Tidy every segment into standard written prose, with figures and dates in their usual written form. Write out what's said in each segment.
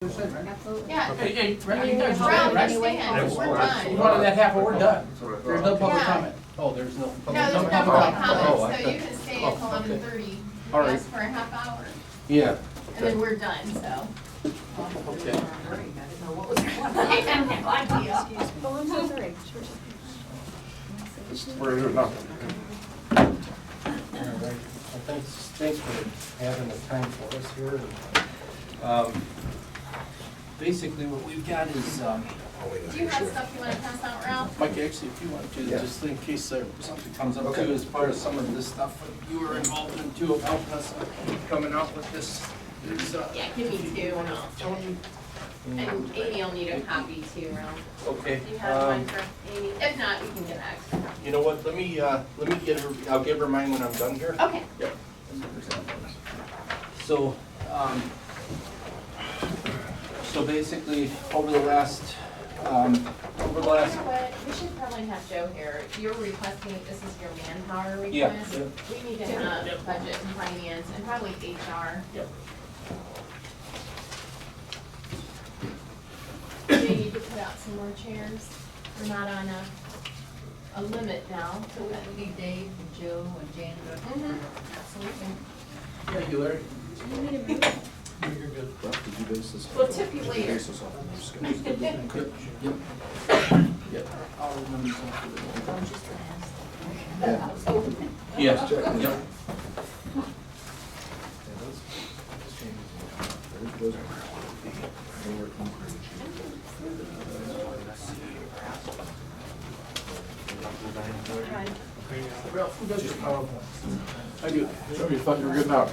Absolutely. Yeah. Hey, I mean, you guys it's know around that, anyway. right? We're You done. wanted that half, we're done. There's no public Yeah. comment. Oh, there's no No, public there's no comment. public Oh, comment, I so thought- you can stay oh, until okay. 11:30, All right. yes, for a half hour, Yeah. and then we're done, so. Okay. I have no idea. Oh, I'm so sorry. We're gonna do nothing. All right. Well, thanks for having the time for us here. And, basically, what we've got is, Do you have stuff you wanna pass out, Ralph? Mike, actually, if you want to, Yeah. just in case something comes up Okay. too, as part of some of this stuff that you were involved in too, of helping us coming out with this. Is, Yeah, give me two, and I'll, Tony. and Amy will need a copy too, Ralph. Okay. Do you have one for Amy? If not, we can get extra. You know what, let me get her, I'll give her mine when I'm done here. Okay. Yep. So, so basically, over the last, You know what, we should probably have Joe here. You're requesting, this is your manpower Yeah, request. yeah. We need to have budget and finance and probably HR. Yep. They need to put out some more chairs. We're not on a limit now. So that would be Dave and Joe and Janet. Absolutely. Yeah, you Larry? Did you base this? We'll tip you later. Base this off of your schedule? Yep. Yep. I'll remember something. I'm just gonna ask. Yeah. Yes, yep. Yeah, those changes, those are- they were concrete. Ralph, who does your PowerPoint? I do. So you thought you were getting out?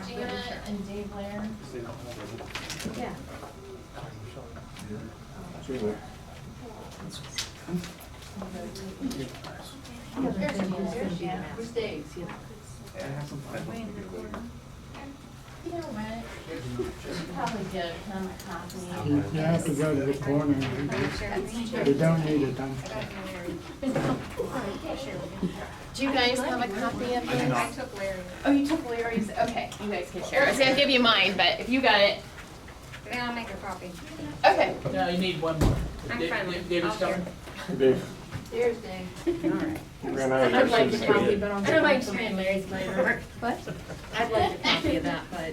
Janet and Dave Blair. Yeah. See you later. Who's Dave? You know what? Should probably give him a copy. You have to go to the corner. You don't need it done. Do you guys have a copy of this? I took Larry. Oh, you took Larry's? Okay, you guys can share. I was gonna give you mine, but if you got it. Yeah, I'll make a copy. Okay. No, you need one more. I'm fine with it. David's I'll coming? Hey, Dave. There's Dave. You ran out of I'd like your a copy, system. but I'll. I don't like seeing Larry's later. What? I'd like a copy of that, but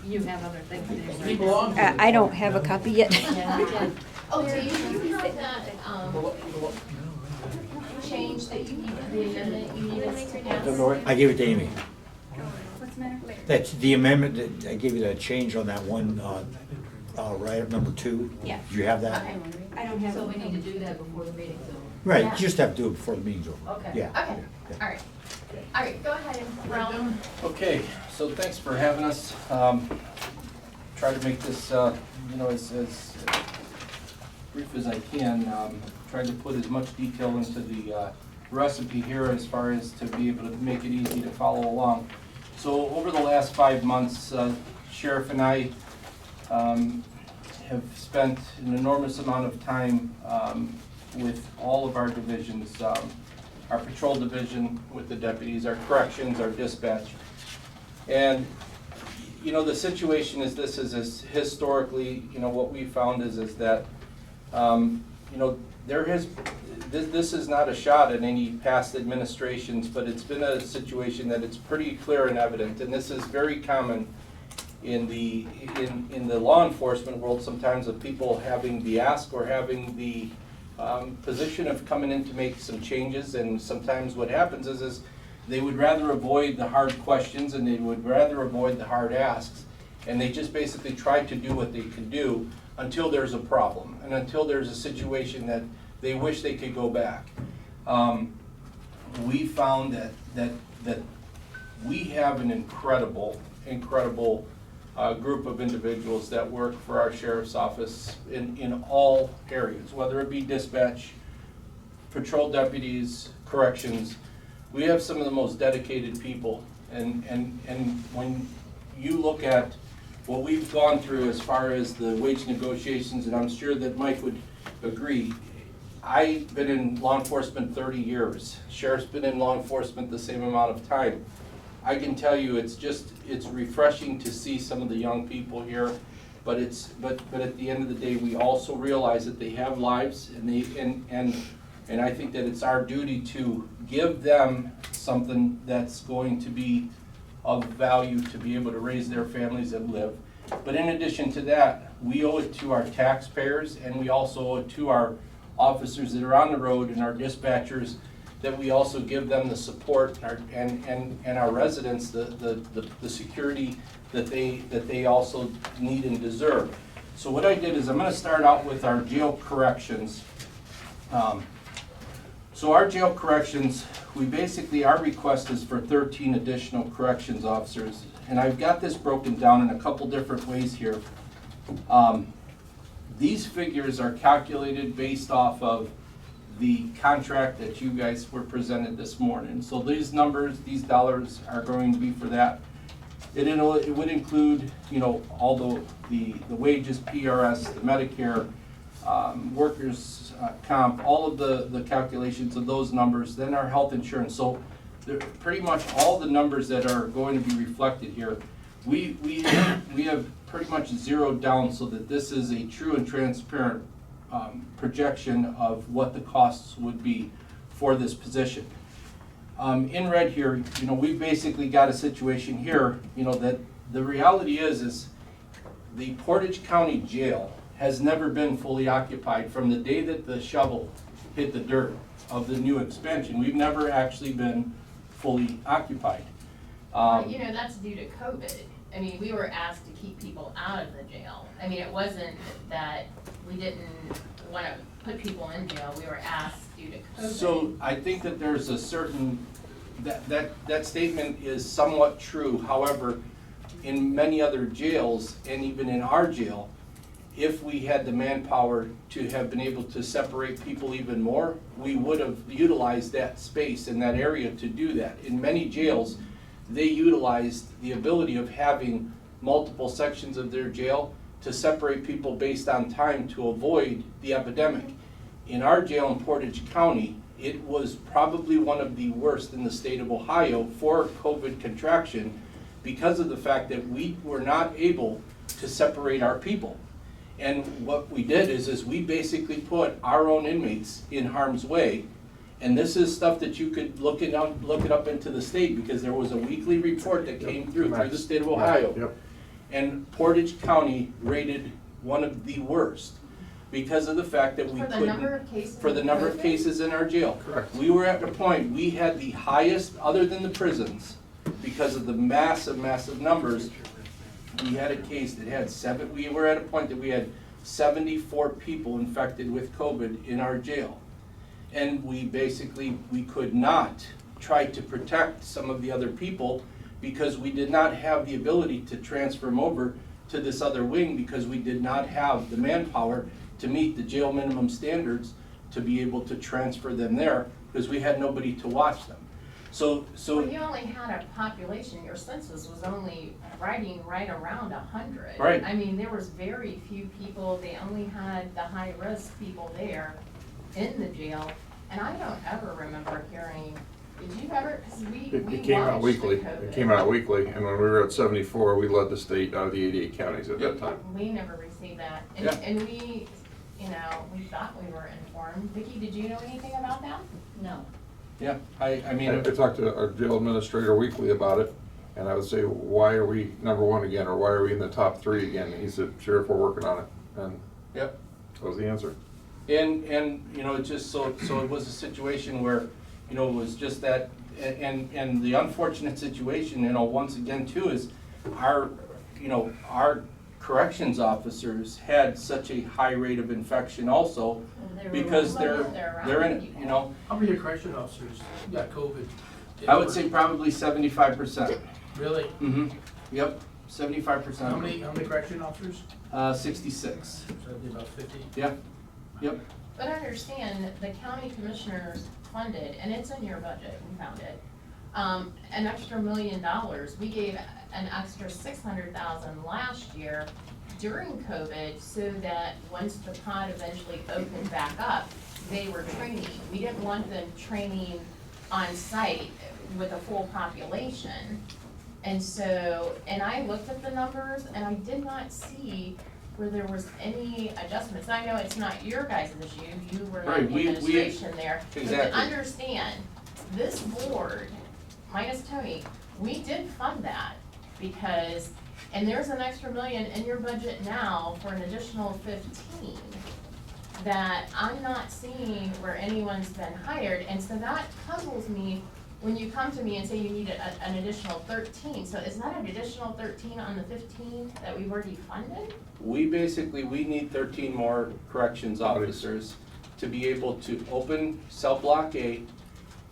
you have other things to do. He belongs. I don't have a copy yet. Yeah, we did. Oh, do you have that, change that you need, the amendment you need us to pass? I gave it to Amy. What's the matter? Larry? That's the amendment, that I gave you the change on that one, write-up number 2. Yeah. Do you have that? Okay. I don't have. So we need to do that before the meeting's over. Right, Yeah. you just have to do it before the meeting's over. Okay. Yeah. Okay, all right. All right, go ahead and Ralph. Okay, so thanks for having us. Try to make this, as brief as I can. Trying to put as much detail into the recipe here as far as to be able to make it easy to follow along. So over the last 5 months, Sheriff and I have spent an enormous amount of time with all of our divisions, our patrol division with the deputies, our corrections, our dispatch. And, the situation is this is historically, what we found is that, this is not a shot at any past administrations, but it's been a situation that it's pretty clear and evident, and this is very common in the law enforcement world sometimes, of people having the ask or having the position of coming in to make some changes, and sometimes what happens is they would rather avoid the hard questions and they would rather avoid the hard asks, and they just basically try to do what they can do until there's a problem and until there's a situation that they wish they could go back. We found that we have an incredible group of individuals that work for our sheriff's office in all areas, whether it be dispatch, patrol deputies, corrections. We have some of the most dedicated people, and when you look at what we've gone through as far as the wage negotiations, and I'm sure that Mike would agree, I've been in law enforcement 30 years. Sheriff's been in law enforcement the same amount of time. I can tell you, it's refreshing to see some of the young people here, but at the end of the day, we also realize that they have lives, and I think that it's our duty to give them something that's going to be of value to be able to raise their families and live. But in addition to that, we owe it to our taxpayers, and we also owe it to our officers that are on the road and our dispatchers, that we also give them the support and our residents the security that they also need and deserve. So what I did is I'm going to start out with our jail corrections. So our jail corrections, our request is for 13 additional corrections officers, and I've got this broken down in a couple different ways here. These figures are calculated based off of the contract that you guys were presented this morning. So these numbers, these dollars are going to be for that. It would include, all the wages, PRS, the Medicare, workers' comp, all of the calculations of those numbers, then our health insurance. So pretty much all the numbers that are going to be reflected here, we have pretty much zeroed down so that this is a true and transparent projection of what the costs would be for this position. In red here, we've basically got a situation here, that the reality is the Portage County Jail has never been fully occupied from the day that the shovel hit the dirt of the new expansion. We've never actually been fully occupied. That's due to COVID. I mean, we were asked to keep people out of the jail. I mean, it wasn't that we didn't want to put people in jail. We were asked due to COVID. So I think that there's a certain, that statement is somewhat true. However, in many other jails, and even in our jail, if we had the manpower to have been able to separate people even more, we would have utilized that space in that area to do that. In many jails, they utilized the ability of having multiple sections of their jail to separate people based on time to avoid the epidemic. In our jail in Portage County, it was probably one of the worst in the state of Ohio for COVID contraction because of the fact that we were not able to separate our people. And what we did is we basically put our own inmates in harm's way. And this is stuff that you could look it up into the state, because there was a weekly report that came through the state of Ohio. Yep. And Portage County rated one of the worst because of the fact that we couldn't. For the number of cases? For the number of cases in our jail. Correct. We were at the point, we had the highest, other than the prisons, because of the massive numbers. We had a case that had we were at a point that we had 74 people infected with COVID in our jail. And we could not try to protect some of the other people because we did not have the ability to transfer them over to this other wing, because we did not have the manpower to meet the jail minimum standards to be able to transfer them there, because we had nobody to watch them. So Well, you only had a population, your census was only right around 100. Right. I mean, there was very few people, they only had the high-risk people there in the jail. And I don't ever remember hearing, did you ever, because we It came out watched weekly. the COVID. It came out weekly, and when we were at 74, we led the state out of the 88 counties at that time. We never received that. And, Yeah. and we thought we were informed. Vicki, did you know anything about that? No. yeah, I mean. I talked to our jail administrator weekly about it, and I would say, why are we number one again, or why are we in the top 3 again? And he said, Sheriff, we're working on it, and Yep. that was the answer. And it just so it was a situation where, it was just that, and the unfortunate situation, once again too, is our corrections officers had such a high rate of infection also, because they're in it, How many correction officers got COVID? I would say probably 75%. Really? Mm-hmm, yep, 75%. How many correction officers? 66. So that'd be about 50. Yep, yep. But understand, the county commissioners funded, and it's in your budget, we found it, an extra $1 million. We gave an extra $600,000 last year during COVID, so that once the pod eventually opened back up, they were training. We didn't want them training on site with a full population. And so, and I looked at the numbers and I did not see where there was any adjustments. I know it's not your guys' issue, you were Right, in the we- administration there. But exactly. to understand, this board, minus Tony, we did fund that because, and there's an extra million in your budget now for an additional 15 that I'm not seeing where anyone's been hired, and so that puzzles me when you come to me and say you need an additional 13. So is that an additional 13 on the 15 that we've already funded? We need 13 more corrections officers to be able to open cell block A.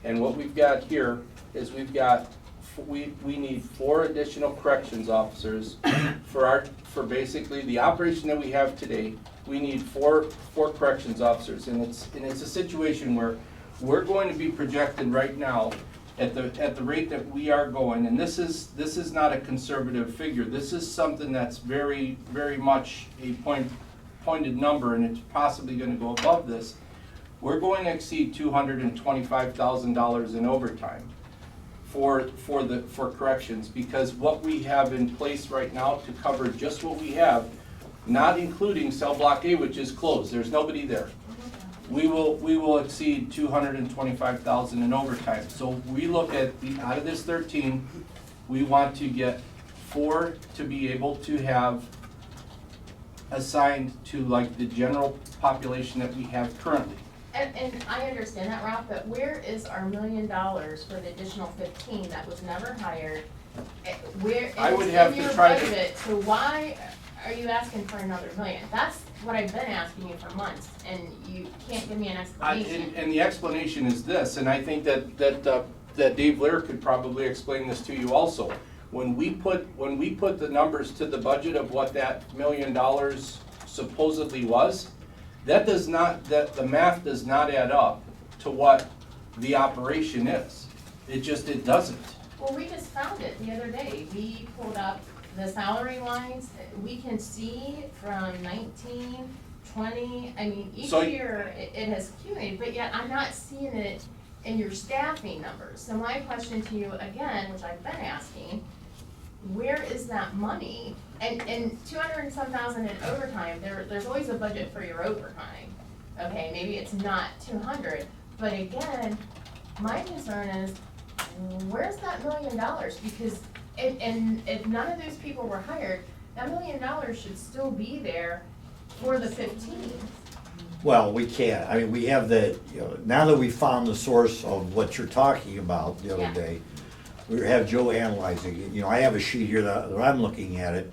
And what we've got here is we need 4 additional corrections officers for basically the operation that we have today. We need four corrections officers, and it's a situation where we're going to be projected right now at the rate that we are going, and this is not a conservative figure. This is something that's very, very much a pointed number, and it's possibly gonna go above this. We're going to exceed $225,000 in overtime for corrections, because what we have in place right now to cover just what we have, not including cell block A, which is closed, there's nobody there. We will exceed $225,000 in overtime. So we look at out of this 13, we want to get 4 to be able to have assigned to like the general population that we have currently. And I understand that, Ralph, but where is our $1 million for the additional 15 that was never hired? Where, I it's would have in to your try to- budget, so why are you asking for another $1 million? That's what I've been asking you for months, and you can't give me an explanation. And the explanation is this, and I think that Dave Blair could probably explain this to you also. When we put the numbers to the budget of what that $1 million supposedly was, the math does not add up to what the operation is. It doesn't. Well, we just found it the other day. We pulled up the salary lines. We can see from 19, 20, I mean, each So- year it has accumulated, but yet I'm not seeing it in your staffing numbers. So my question to you again, which I've been asking, where is that money? And 200 and some thousand in overtime, there's always a budget for your overtime. Okay, maybe it's not 200, but again, my concern is, where's that $1 million? Because, and if none of those people were hired, that $1 million should still be there for the 15. Well, we can't, I mean, we have now that we found the source of what you're talking about the other Yeah. day, we have Joe analyzing it, I have a sheet here that I'm looking at it,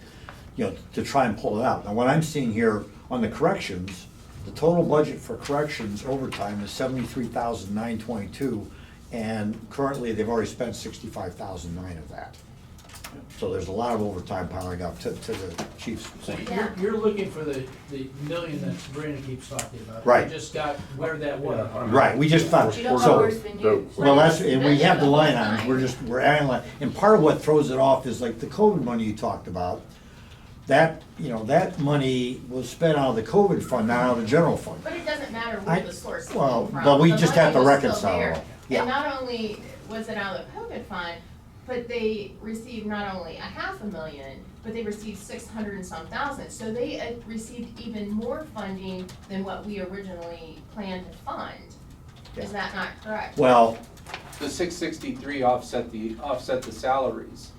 to try and pull it out. Now, what I'm seeing here on the corrections, the total budget for corrections overtime is $73,922, and currently they've already spent $65,009 of that. So there's a lot of overtime piling up to the chief's So point. Yeah. you're looking for the million that Sabrina keeps talking about. Right. You just got where that was. Right, we just found, You don't know so, worse than you. well, that's, and we have the line That's items, fine. we're analyzing, and part of what throws it off is like the COVID money you talked about. That, that money was spent out of the COVID fund, not out of the general fund. But it doesn't matter I- where the source came well, from. but we The just have money to was still reconcile there. it. Yeah. And not only was it out of the COVID fund, but they received not only $500,000, but they received 600 and some thousand. So they received even more funding than what we originally planned to fund. Is that not correct? Well, The 663 offset the salaries.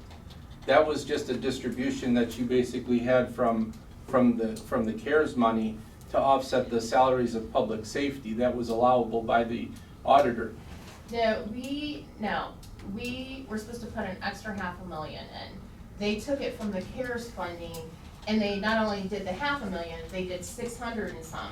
That was just a distribution that you basically had from the CARES money to offset the salaries of public safety. That was allowable by the auditor. No, we were supposed to put an extra $500,000 in. They took it from the CARES funding, and they not only did the $500,000, they did 600 and some.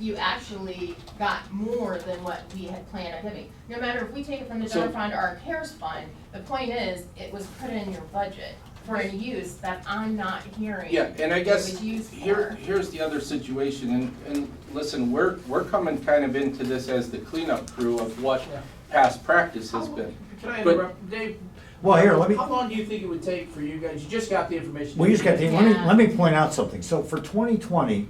You actually got more than what we had planned on giving. No matter if we take it from the general So- fund or our CARES fund, the point is, it was put in your budget for a use that I'm not hearing. Yeah, and I guess It was used for. here's the other situation, and listen, we're coming kind of into this as the cleanup crew of what Yeah. past practice has been. Can I But- interrupt, Dave? well, here, let me, How long do you think it would take for you guys, you just got the information. we just got, Yeah. let me point out something. So for 2020,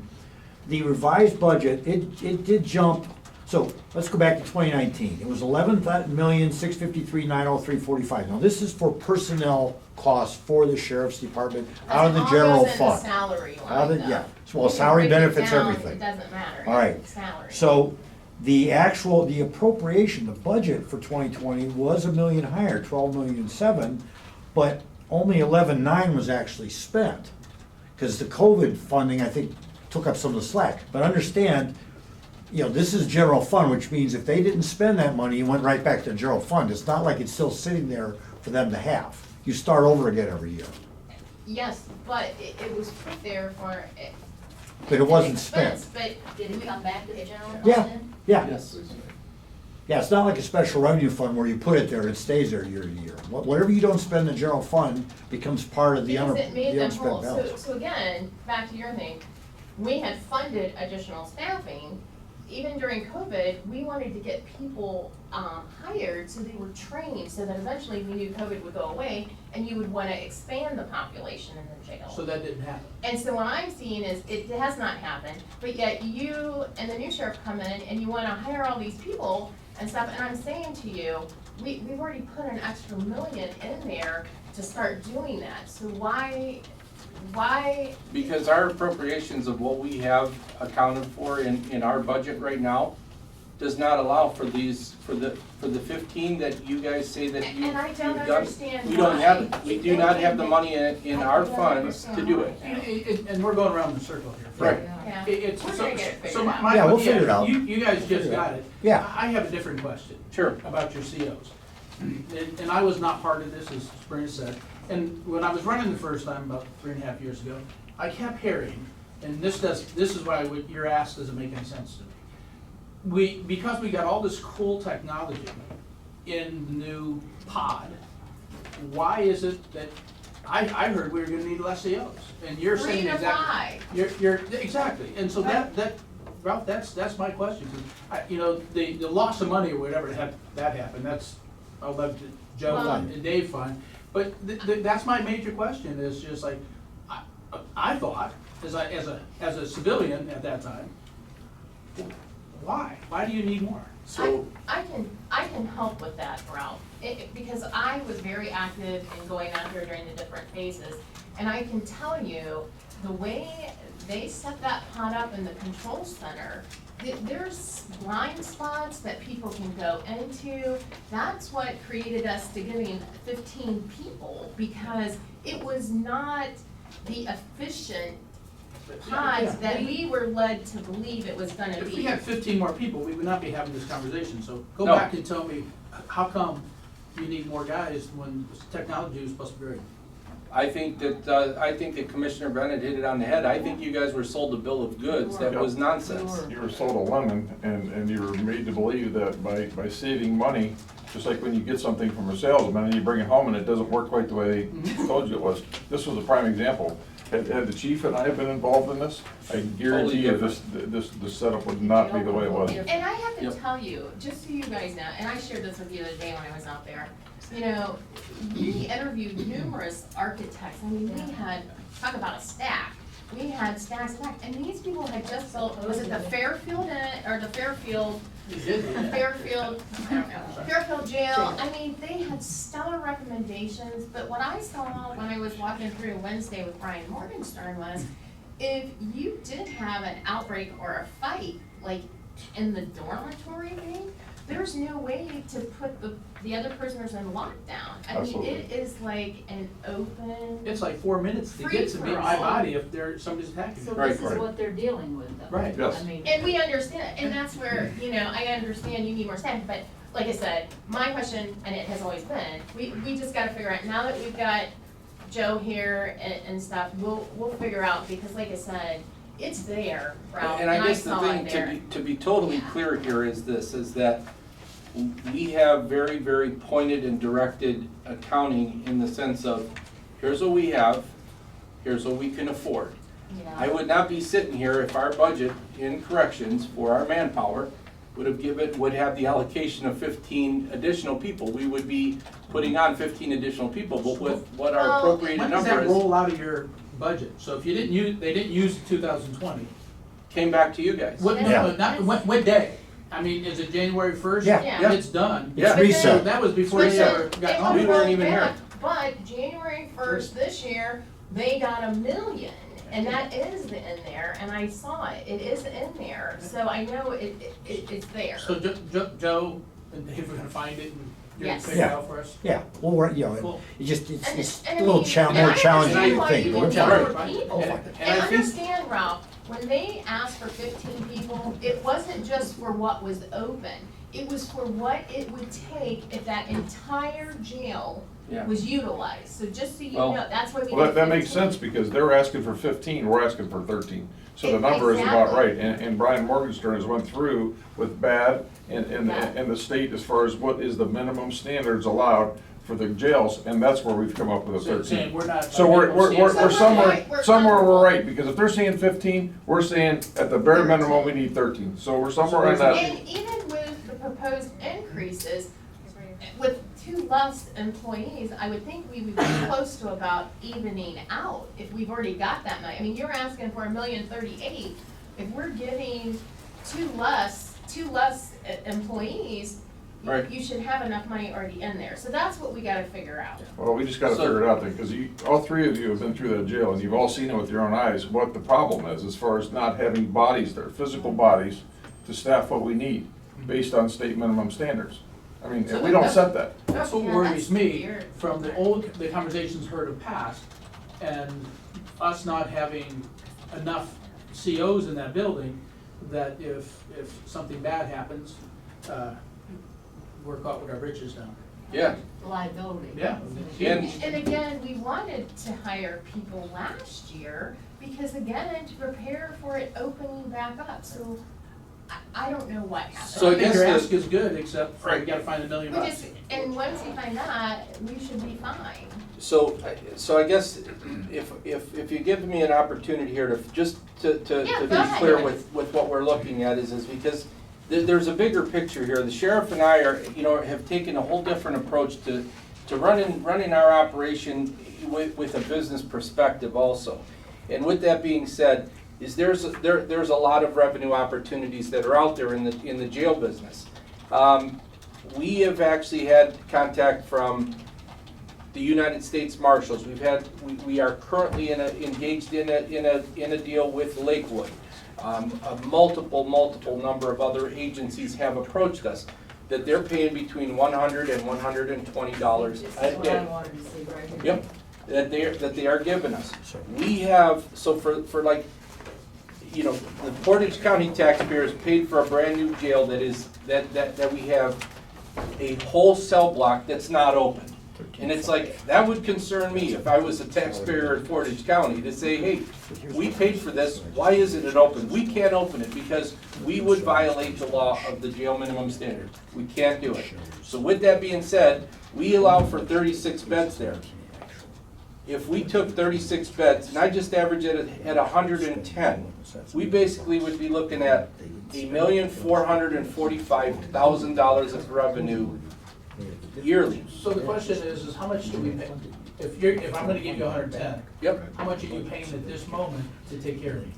the revised budget, it did jump So let's go back to 2019. It was 11,653,903.45. Now this is for personnel costs for the sheriff's department out of the general As long as fund. it's in the salary Out of line, the- though. yeah. Well, You can salary break it benefits down, everything. It doesn't matter. All right. It's salary. So the appropriation, the budget for 2020 was $1 million higher, 12,000,007, but only 11,900,000 was actually spent. Because the COVID funding, I think, took up some of the slack. But understand, this is general fund, which means if they didn't spend that money, it went right back to the general fund. It's not like it's still sitting there for them to have. You start over again every year. Yes, but it was put there for. But it wasn't expense, spent. But Did it come back to the general fund Yeah, then? yeah. Yes. Yeah, it's not like a special revenue fund where you put it there and it stays there year to year. Whatever you don't spend in the general fund becomes part of the because it made them unspent whole. balance. So again, back to your thing, we had funded additional staffing. Even during COVID, we wanted to get people hired so they were trained, so that eventually we knew COVID would go away and you would want to expand the population in the jail. So that didn't happen. And so what I'm seeing is it has not happened, but yet you and the new sheriff come in and you wanna hire all these people and stuff, and I'm saying to you, we've already put an extra million in there to start doing that, so why, Because our appropriations of what we have accounted for in our budget right now does not allow for these, for the 15 that you guys say that you've And I don't done. understand We don't why. have, we do not have the money in our funds to do it. And we're going around the circle here. Right. yeah. It's, We're so, gonna get it so figured out. my, Yeah, we'll figure it out. You guys just Figure it got out. it. Yeah. I have a different question. Sure. About your COs. And I was not part of this, as Sabrina said. And when I was running the first time, about 3.5 years ago, I kept hearing, and this is why what you're asked doesn't make any sense to me. Because we got all this cool technology in the new pod, why is it that, I heard we were gonna need less COs, and you're saying 3 to exactly. 5. You're, exactly, and so Ralph, that's my question, 'cause the loss of money or whatever, that happened, I'll let Joe Well- and Dave find, but that's my major question, is just like, I thought, as a civilian at that time, why? Why do you need more? So, I can help with that, Ralph, because I was very active in going out there during the different phases. And I can tell you, the way they set that pot up in the control center, there's blind spots that people can go into. That's what created us to getting 15 people, because it was not the efficient pods that we were led to believe it was gonna If we be. had 15 more people, we would not be having this conversation, so go No. back and tell me, how come you need more guys when technology was supposed to be very. I think that Commissioner Bennett hit it on the head. I think you guys were sold a bill of goods that was nonsense. You were sold a lemon, and you were made to believe that by saving money, just like when you get something from a salesman and you bring it home and it doesn't work quite the way they told you it was. This was a prime example. Had the chief and I been involved in this, I guarantee you this setup would not be the way it was. And I have to Yep. tell you, just so you guys know, and I shared this with you the other day when I was out there, we interviewed numerous architects. I mean, we had, talk about a stack. We had stacks and stacks, and these people had just built, was it the Fairfield, or the Fairfield, Fairfield, I don't know, Fairfield Jail? I mean, they had stellar recommendations, but what I saw when I was walking through Wednesday with Brian Morgenstern was, if you did have an outbreak or a fight, like in the dormitory wing, there's no way to put the other prisoners in lockdown. I mean, Absolutely. it is like an open. It's like 4 minutes to get to me in my Free-for-all. body if somebody's attacking So me. Right, this is right. what they're dealing with though. Right. Yes. I mean, And we understand, and that's where, I understand you need more staff, but like I said, my question, and it has always been, we just gotta figure out, now that we've got Joe here and stuff, we'll figure out, because like I said, it's there, Ralph, And and I I guess the saw thing, it there. to be totally clear here is this, is that we have very, very pointed and directed accounting in the sense of, here's what we have, here's what we can afford. I would not be sitting here if our budget in corrections for our manpower would have the allocation of 15 additional people. We would be putting on 15 additional people, but with what our Well, appropriated When does number that is, roll out of your budget? So if they didn't use 2020, came back to you guys. what, Yeah. not, what day? I mean, is it January first? Yeah. Yeah. It's done. Yeah. It's reset. That was before But you then ever it got was on. We weren't rolled even here. back, But January first this year, they got $1 million, and that is in there, and I saw it, it is in there, so I know it's there. So Joe and Dave are gonna find it and you're gonna Yes. figure it Yeah. out for us? Yeah, well, we're, Cool. it just, it's And a I little mean, more and I challenging understand why thing. you but need it's more all Right. right. people. And And I think- understand, Ralph, when they asked for 15 people, it wasn't just for what was open. It was for what it would take if that entire jail Yeah. was utilized. So just so you Well- know, that's why we did Well, that makes 15. sense, because they're asking for 15, we're asking for 13. So the number is about Exactly. right, and Brian Morgenstern has went through with BAD and Yeah. the state as far as what is the minimum standards allowed for the jails, and that's where we've come up with a So saying 13. we're not. So we're So somewhere, we're somewhere we're comfortable. right, because if they're saying 15, we're saying at the bare minimum, we need 13. So we're somewhere in that. And even with the proposed increases, with 2 less employees, I would think we would be close to about evening out if we've already got that money. I mean, you're asking for $1,038,000. If we're getting 2 less employees, Right. you should have enough money already in there. So that's what we gotta figure out. Well, we just gotta So- figure it out then, because all three of you have been through that jail, and you've all seen it with your own eyes, what the problem is, as far as not having bodies there, physical bodies, to staff what we need, based on state minimum standards. I mean, So we don't that's- set that. That's what Yeah, worries that's me weird. from the conversations heard of past, and us not having enough COs in that building, that if something bad happens, we're caught with our britches down. Yeah, Liability. Yeah. And- And again, we wanted to hire people last year because again, to prepare for it opening back up, so I don't know what happened. So I I think guess your the- ask is good, except for we Right. gotta find $1 million. We just, and once we find that, we should be fine. so I guess if you give me an opportunity here to, just to Yeah, be go ahead. clear with what we're looking at is because there's a bigger picture here. The sheriff and I have taken a whole different approach to running our operation with a business perspective also. And with that being said, there's a lot of revenue opportunities that are out there in the jail business. We have actually had contact from the United States Marshals. We are currently engaged in a deal with Lakewood. A multiple number of other agencies have approached us that they're paying between $100 and $120 This a is what I day. wanted to see right here. Yep, that they are giving us. We have, so for like, the Portage County taxpayers paid for a brand new jail that we have a whole cell block that's not open. And it's like, that would concern me if I was a taxpayer in Portage County to say, hey, we paid for this, why isn't it open? We can't open it because we would violate the law of the jail minimum standard. We can't do it. So with that being said, we allow for 36 beds there. If we took 36 beds, and I just average it at 110, we basically would be looking at $1,445,000 of revenue yearly. So the question is how much do we pay? If I'm gonna give you 110, Yep. how much are you paying at this moment to take care of me?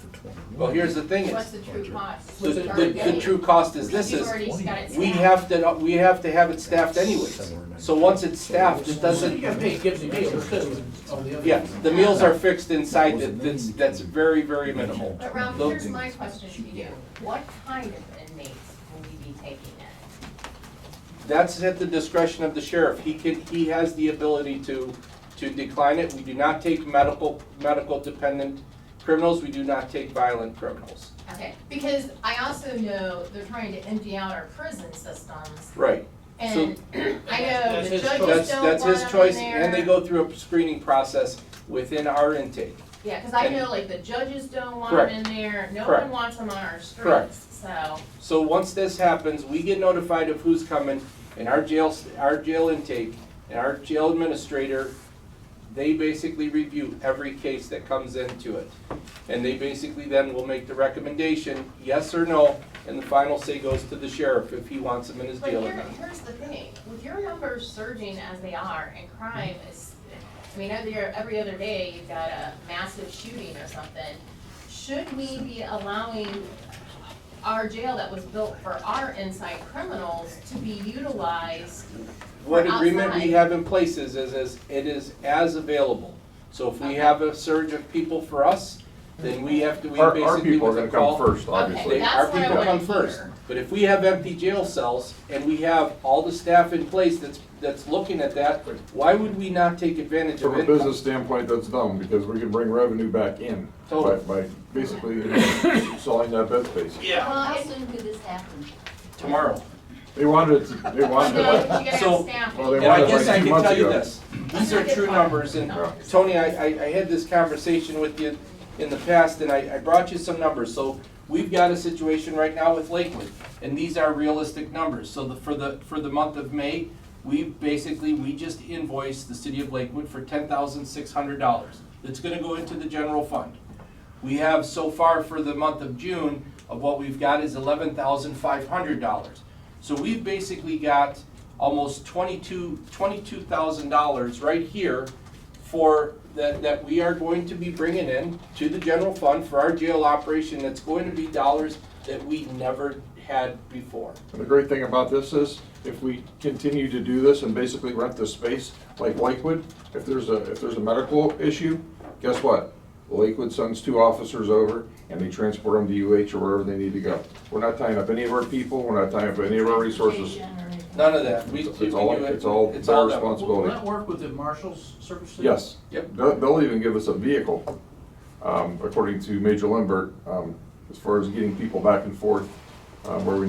Well, here's the thing What's is, the true cost? the true cost is this You've is, already got it we staffed. have to have it staffed anyways. So once it's staffed, it So you doesn't, gotta pay Gibbs and meals too, and all the other. yeah, the meals are fixed inside, that's very, very minimal. But Ralph, Those- here's my question to you. What kind of inmates will we be taking in? That's at the discretion of the sheriff. He has the ability to decline it. We do not take medical dependent criminals. We do not take violent criminals. Okay, because I also know they're trying to empty out our prison systems. Right. And I know That's the his judges choice. don't That's want his them choice, in and they there. go through a screening process within our intake. Yeah, because I and- know like the judges don't want them Correct. in there, no Correct. one wants them on our Correct. streets, so. So once this happens, we get notified of who's coming, and our jail intake, and our jail administrator, they basically review every case that comes into it. And they basically then will make the recommendation, yes or no, and the final say goes to the sheriff if he wants them in his But jail or not. here's the thing, with your numbers surging as they are, and crime is, I mean, every other day you've got a massive shooting or something, should we be allowing our jail that was built for our inside criminals to be utilized What for agreement we outside. have in place is it is as available. So if we have a surge of people for us, then we have to, we Our basically people are with a gonna come call. first, obviously. Okay. That's Our what I people wanna come first. hear. But if we have empty jail cells and we have all the staff in place that's looking at that, why would we not take advantage of From a income? business standpoint, that's dumb, because we can bring revenue back in by, Totally. by basically selling that bed space. Yeah, How soon could this happen? tomorrow. They wanted it, they wanted it No, like, you gotta So- have staff. well, they And I wanted it guess like I 2 can months tell you ago. this, these are true numbers, and Tony, I had this conversation with you in the past, and I brought you some numbers. So we've got a situation right now with Lakewood, and these are realistic numbers. So for the month of May, we just invoiced the city of Lakewood for $10,600. That's gonna go into the general fund. We have so far for the month of June, of what we've got is $11,500. So we've basically got almost $22,000 right here for that we are going to be bringing in to the general fund for our jail operation. That's going to be dollars that we never had before. And the great thing about this is, if we continue to do this and basically rent this space like Lakewood, if there's a medical issue, guess what? Lakewood sends 2 officers over and they transport them to UH or wherever they need to go. We're not tying up any of our people, we're not tying up any of our resources. None of that. We It's do all it. their them. responsibility. Will that work with the marshal's services? Yes. Yep. They'll even give us a vehicle, according to Major Lindbergh, as far as getting people back and forth, where they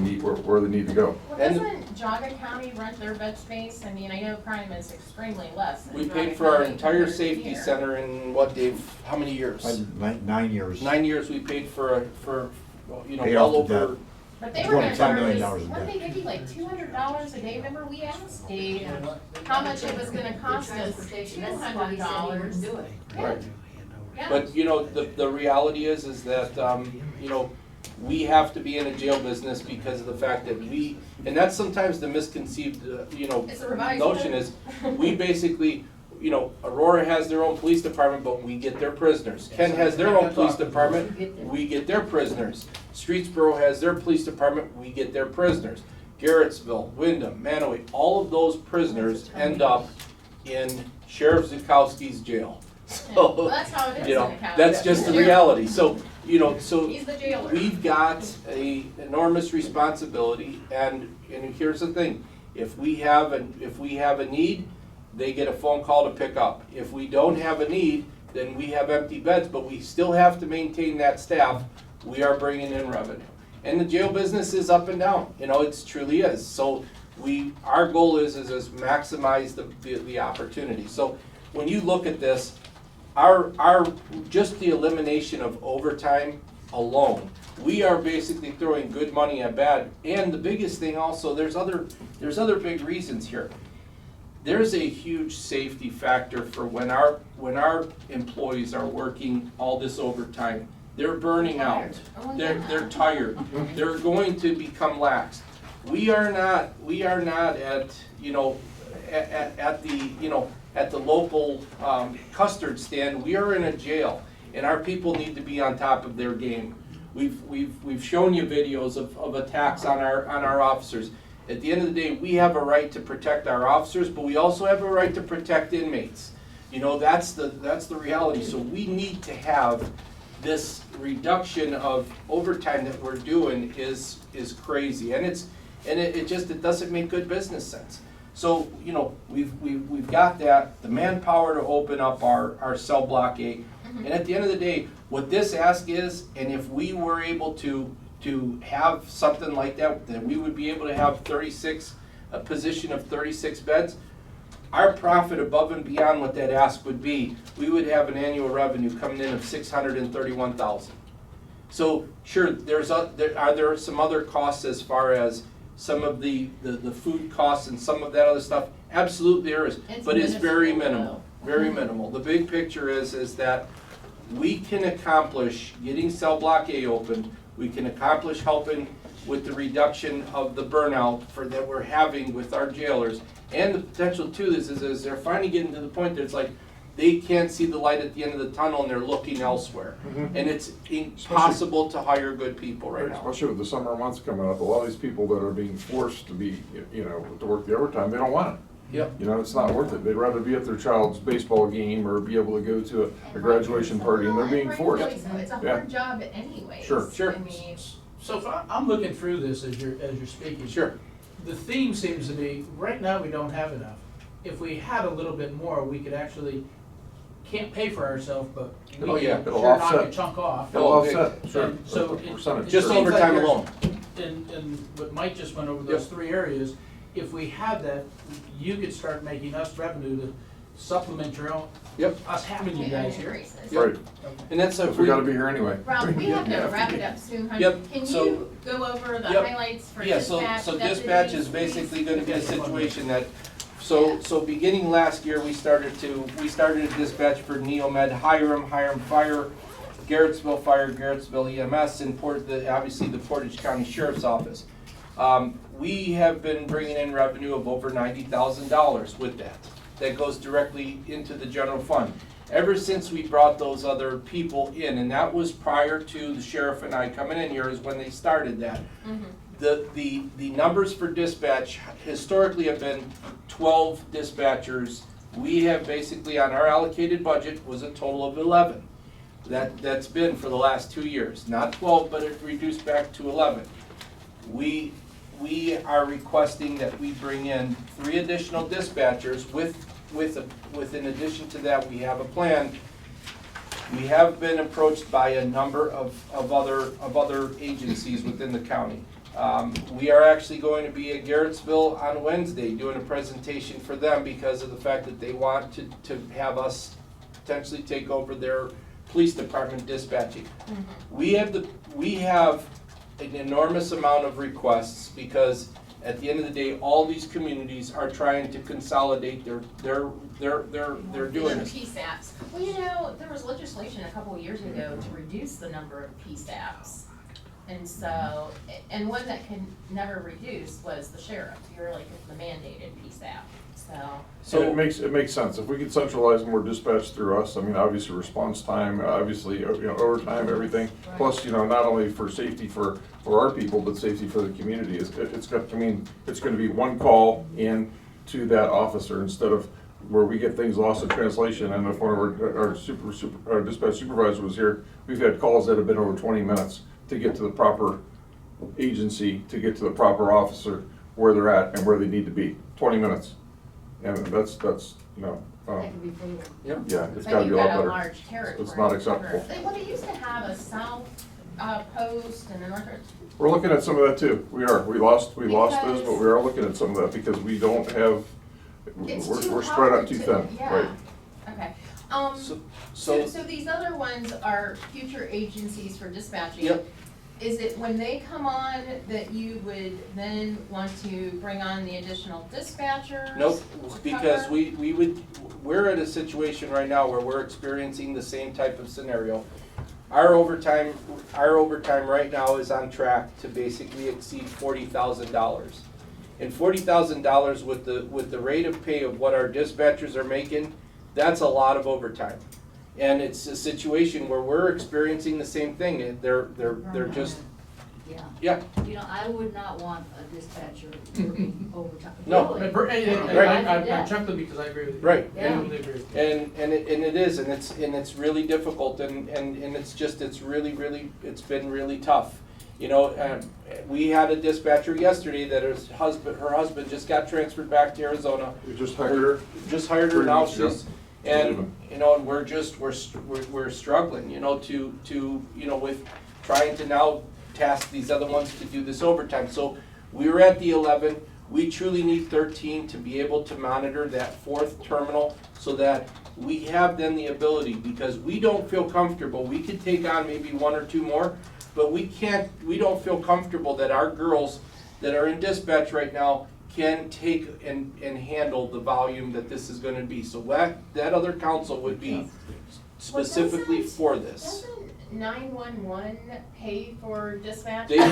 need to go. Well, And- doesn't Jaga County rent their bed space? I mean, I know crime is extremely less than We Jaga paid for our County entire compared safety here. center in what, Dave, how many years? 9 years. 9 years we paid for, you know, Paid well off the over. debt. But they were gonna $25 charge million us, in weren't debt. they giving like $200 a day? Remember we asked Dave how much it was gonna cost us, Transportation, that's why he said he wouldn't $200. do it. Right. Yeah. But, you know, the reality is that, you know, we have to be in a jail business because of the fact that and that's sometimes the misconceived, you know, It's a revised notion code. is, we basically, you know, Aurora has their own police department, but we get their prisoners. Ken has their own police department, we get their prisoners. Streetsboro has their police department, we get their prisoners. Garrettsville, Wyndham, Manaway, all of those prisoners end up in Sheriff Zukowski's jail. Well, So, that's how it is you in know, the county. that's just the reality. So, you know, so He's the jailer. we've got a enormous responsibility, and here's the thing, if we have a need, they get a phone call to pick up. If we don't have a need, then we have empty beds, but we still have to maintain that staff. We are bringing in revenue. And the jail business is up and down, you know, it truly is. So our goal is maximize the opportunity. So when you look at this, just the elimination of overtime alone, we are basically throwing good money at bad. And the biggest thing also, there's other big reasons here. There's a huge safety factor for when our employees are working all this overtime. They're burning out. Oh, They're yeah. tired. They're going to become lax. We are not at, you know, at the, you know, at the local custard stand. We are in a jail, and our people need to be on top of their game. We've shown you videos of attacks on our officers. At the end of the day, we have a right to protect our officers, but we also have a right to protect inmates. You know, that's the reality. So we need to have this reduction of overtime that we're doing is crazy, and it just doesn't make good business sense. So, you know, we've got that, the manpower to open up our cell block A. And at the end of the day, what this ask is, and if we were able to have something like that, then we would be able to have a position of 36 beds. Our profit above and beyond what that ask would be, we would have an annual revenue coming in of $631,000. So sure, are there some other costs as far as some of the food costs and some of that other stuff? Absolutely there is, It's but it's very minuscule, minimal, very minimal. The big picture is that we can accomplish getting cell block A opened, we can accomplish helping with the reduction of the burnout that we're having with our jailers. And the potential too is they're finally getting to the point that it's like, they can't see the light at the end of the tunnel and they're looking elsewhere. Mhm. And it's impossible to hire good people right now. Especially with the summer months coming up, a lot of these people that are being forced to be, to work the overtime, they don't want it. Yep. It's not worth it. They'd rather be at their child's baseball game or be able to go to a graduation party, and they're being forced. Rightfully so. It's a Yeah. hard job anyways. Sure. Sure. I mean, So if I'm looking through this as you're speaking. Sure. The theme seems to be, right now, we don't have enough. If we had a little bit more, we could actually, can't pay for ourselves, but we Oh, yeah. could It'll sure knock offset. a chunk off. It'll offset, sure. And so The it- percentage. Just seems like overtime there's- alone. And what Mike just went over, those Yep. 3 areas, if we had that, you could start making us revenue to supplement your own, Yep. us having you yeah, guys here. increases. Right, Okay. And that's if we gotta be here anyway. Rob, we have to Yeah. wrap it up soon, honey. Yep, Can so- you go over the Yep. highlights for Yeah, dispatch? so dispatch is deputies, basically please? gonna be a Okay. situation that, so beginning last year, we started a dispatch for Neomed, Hiram Fire, Garrettsville Fire, Garrettsville EMS, and obviously the Portage County Sheriff's Office. We have been bringing in revenue of over $90,000 with that. That goes directly into the general fund. Ever since we brought those other people in, and that was prior to the sheriff and I coming in here, is when they started that. The numbers for dispatch historically have been 12 dispatchers. We have basically, on our allocated budget, was a total of 11. That's been for the last 2 years, not 12, but it reduced back to 11. We are requesting that we bring in 3 additional dispatchers in addition to that, we have a plan. We have been approached by a number of other agencies within the county. We are actually going to be at Garrettsville on Wednesday doing a presentation for them because of the fact that they want to have us potentially take over their police department dispatching. We have an enormous amount of requests because at the end of the day, all these communities are trying to consolidate they're doing The this. PSAPs. Well, there was legislation a couple of years ago to reduce the number of PSAPs. And so, and one that could never reduce was the sheriff. You're like the mandated PSAP, So it makes sense. If we could centralize more dispatch through us, I mean, obviously response time, obviously, overtime, everything. Plus, not only for safety for our people, but safety for the community. It's gonna be one call in to that officer instead of where we get things lost in translation. And if one of our dispatch supervisor was here, we've had calls that have been over 20 minutes to get to the proper agency, to get to the proper officer, where they're at and where they need to be. 20 minutes. And that's That could be fatal. yeah, it's but gotta be you've a lot got a better. large territory. It's not acceptable. to cover. Well, they used to have a south post and a north. We're looking at some of that too. We are. We lost this, but Because- we are looking at some of that because we don't have, It's we're too spread out hard too to- thin, yeah. right? Okay. So these other ones are future agencies for dispatching. Yep. Is it when they come on that you would then want to bring on the additional dispatchers? Nope, to because cover? we're at a situation right now where we're experiencing the same type of scenario. Our overtime right now is on track to basically exceed $40,000. And $40,000 with the rate of pay of what our dispatchers are making, that's a lot of overtime. And it's a situation where we're experiencing the same thing. They're just, Yeah. yeah, I would not want a dispatcher working overtime. No. Really. I'm chuckling because I agree with you. Right. I totally agree with you. and it is, and it's really difficult, and it's been really tough. We had a dispatcher yesterday that her husband just got transferred back to Arizona. We just hired her. Just hired her 3 now, months ago. she's, and we're struggling, with trying to now task these other ones to do this overtime. So we were at the 11, we truly need 13 to be able to monitor that 4th terminal so that we have then the ability, because we don't feel comfortable, we could take on maybe 1 or 2 more, but we don't feel comfortable that our girls that are in dispatch right now can take and handle the volume that this is gonna be. So that other council would be specifically for this. Doesn't 911 pay for dispatch? They You're on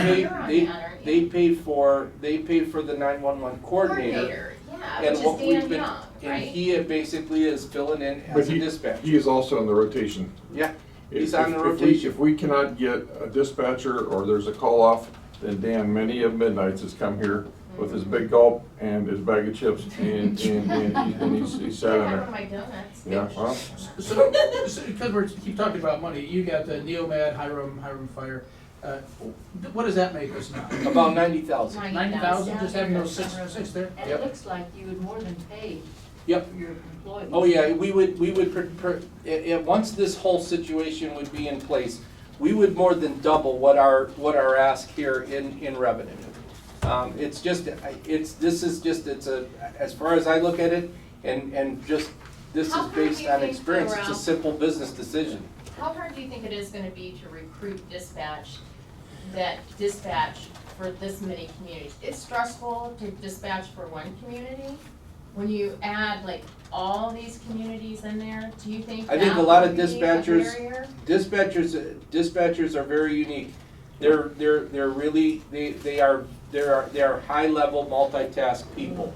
that, aren't you? pay for the 911 coordinator. Yeah. Yeah, And which what is we've Dan been, Young, and right? he basically is filling in But as a dispatcher. he is also in the rotation. Yeah, he's If- on the if we- rotation. If we cannot get a dispatcher or there's a call-off, then Dan, many of midnights has come here with his big gulp and his bag of chips and he's sat in I have one there. of my donuts. Yeah, well, So, because we're keep talking about money, you got the Neomed, Hiram Fire. What does that make us now? About 90,000. 90,000, just having those six there? And it looks like you would more than pay Yep. your employees. Oh, yeah, we would, once this whole situation would be in place, we would more than double what our ask here in revenue. It's just, as far as I look at it, and just, this How is hard do based you on think, experience, it's a Ralph? simple business decision. How hard do you think it is gonna be to recruit dispatch for this many communities? It's stressful to dispatch for one community. When you add like all these communities in there, do you think I think that a lot of would be a dispatchers- barrier? Dispatchers are very unique. They're really, they are high-level multitask people.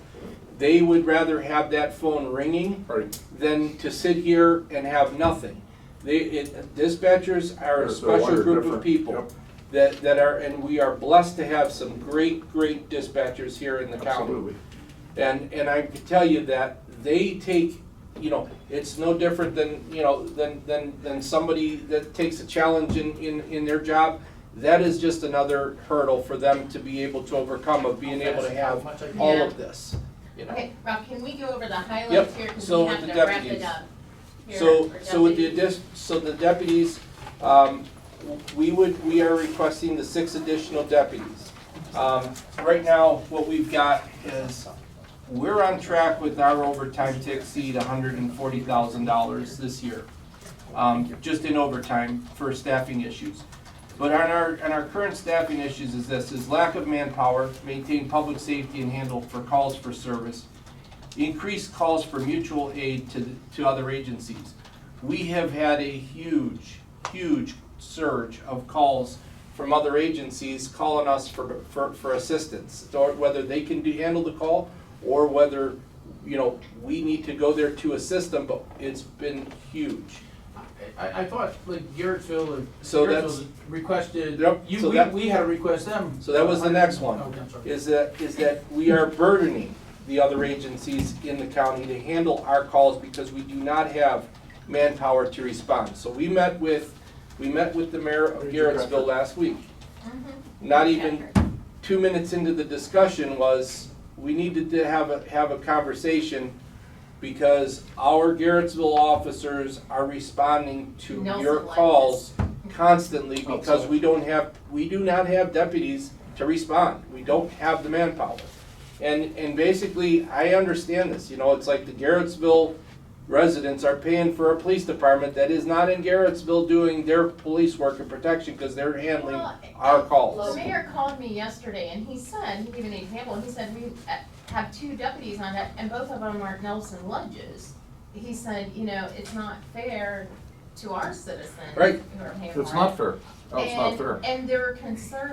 They would rather have that phone ringing right. than to sit here and have nothing. Dispatchers are a They're special wired group of different. people Yep. that are, and we are blessed to have some great dispatchers here in the county. Absolutely. And I can tell you that they take, it's no different than, than somebody that takes a challenge in their job. That is just another hurdle for them to be able to overcome, of being able to have all of this, Okay, Rob, can we go over the highlights Yep, here, because so we have with to the wrap it deputies. up. Here, So for with deputies. the deputies, we are requesting the 6 additional deputies. Right now, what we've got is, we're on track with our overtime to exceed $140,000 this year, just in overtime for staffing issues. But on our current staffing issues is lack of manpower, maintain public safety and handle for calls for service, increase calls for mutual aid to other agencies. We have had a huge surge of calls from other agencies calling us for assistance, or whether they can handle the call, or whether, we need to go there to assist them, but it's been huge. I thought like Garrettsville, So Garrettsville that's- requested, Yep, so that- we had to request them. So that was the next one. Oh, I'm sorry. Is that we are burdening the other agencies in the county to handle our calls because we do not have manpower to respond. So we met with the mayor of Garrettsville last week. Mhm. Not even 2 minutes into the discussion was, we needed to have a conversation because our Garrettsville officers are responding to Nelson your liked calls constantly because Absolutely. we do not have deputies to respond. We don't have the manpower. And basically, I understand this, it's like the Garrettsville residents are paying for a police department that is not in Garrettsville doing their police work and protection because they're handling Well, our The calls. mayor called me yesterday and he said, he gave an example, he said, we have 2 deputies on it and both of them are Nelson Ludges. He said, it's not fair to our citizens Right. who are paying for it. It's not fair. No, it's not fair. And they're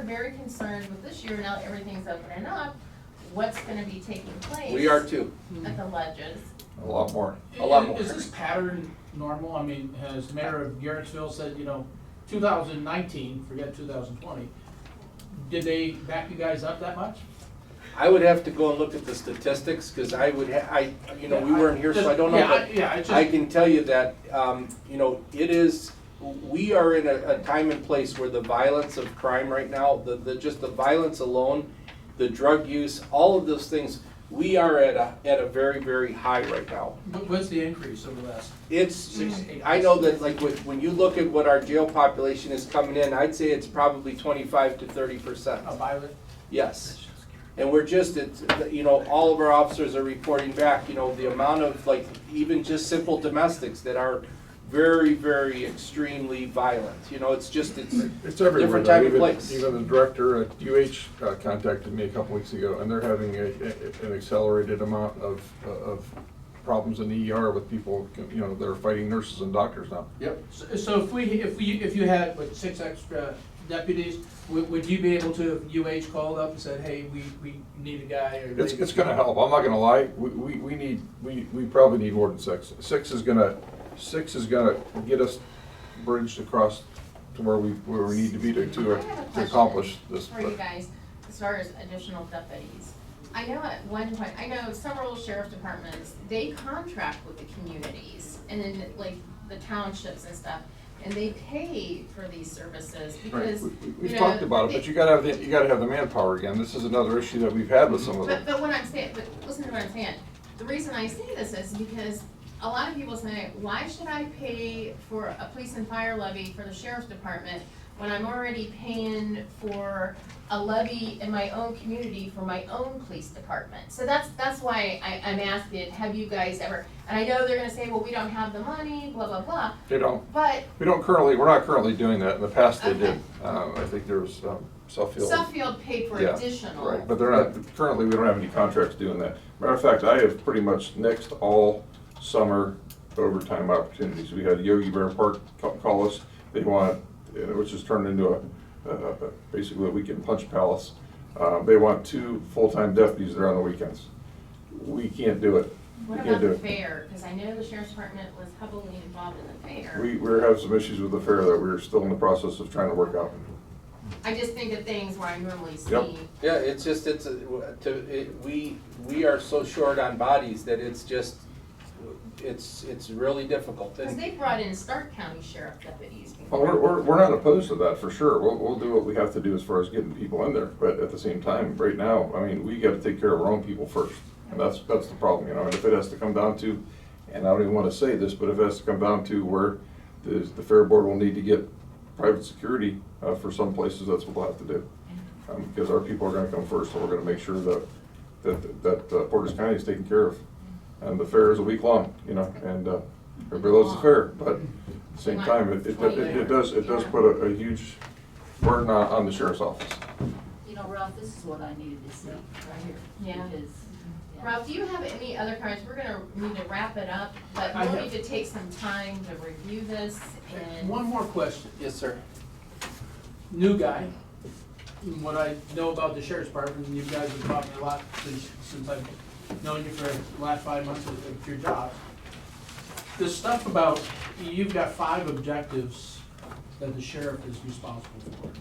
very concerned with this year, now that everything's opening up, what's gonna be taking place. We are too. At the Ledges. A lot more. A lot more. Is this pattern normal? I mean, has the mayor of Garrettsville said, 2019, forget 2020, did they back you guys up that much? I would have to go and look at the statistics, because we weren't here, so I don't know. But I can tell you that, we are in a time and place where the violence of crime right now, just the violence alone, the drug use, all of those things, we are at a very, very high right now. What's the increase over the last? It's, I know that like when you look at what our jail population is coming in, I'd say it's probably 25 to 30%. A violent? Yes. And we're all of our officers are reporting back, the amount of even just simple domestics that are very, very extremely violent. It's It's everywhere. different though. time and Even- place. Even the director at UH contacted me a couple weeks ago, and they're having an accelerated amount of problems in the ER with people, that are fighting nurses and doctors now. Yep. So if you had, 6 extra deputies, would you be able to, if UH called up and said, hey, we need a guy or? It's gonna help, I'm not gonna lie, we probably need more than six. Six is gonna get us bridged across to where we need to be I have a to question accomplish this. For you guys, as far as additional deputies. I know at one point, I know several sheriff departments, they contract with the communities and then like the townships and stuff, and they pay for these services Right, because, we've talked about it, but you gotta have the manpower again. This is another issue that we've had with some of them. But what I'm saying, but listen to what I'm saying. The reason I say this is because a lot of people say, why should I pay for a police and fire levy for the sheriff's department when I'm already paying for a levy in my own community for my own police department? So that's why I'm asking, have you guys ever, and I know they're gonna say, well, we don't have the money, blah, blah, blah, They don't. but We're not currently doing that. In the past they Okay. did. I think there was Suffield. Suffield paid for Yeah, additional. Right, but they're not, currently, we don't have any contracts doing that. Matter of fact, I have pretty much nixed all summer overtime opportunities. We had Yogi Bear Park call us, they want, which has turned into basically a weekend punch palace. They want 2 full-time deputies there on the weekends. We can't do it. We What can't about do the it. fair? Because I know the sheriff's department was heavily involved in the fair. We're having some issues with the fair that we're still in the process of trying to work out. I just think of things where I normally Yep. see. Yeah, it's just, we are so short on bodies that it's just, it's really difficult. Because they brought in Stark County Sheriff deputies Well, before. we're not opposed to that, for sure. We'll do what we have to do as far as getting people in there, but at the same time, right now, I mean, we gotta take care of our own people first. And that's the problem, you know, and if it has to come down to, and I don't even wanna say this, but if it has to come down to where the fair board will need to get private security, for some places, that's what we'll have to do. Because our people are gonna come first, so we're gonna make sure that Portage County is taken care of. And the fair is a week long, you know, and everybody loves the fair, but at the same time, it does put a huge burden on the sheriff's office. You know, Ralph, this is what I needed to see right here. Yeah. Because, yeah. Ralph, do you have any other comments? We're gonna need to wrap it up, but I we'll have- need to take some time to review this and. One more question. Yes, sir. New guy, what I know about the sheriff's department, and you guys have taught me a lot since I've known you for the last 5 months of your job. This stuff about, you've got 5 objectives that the sheriff is responsible for.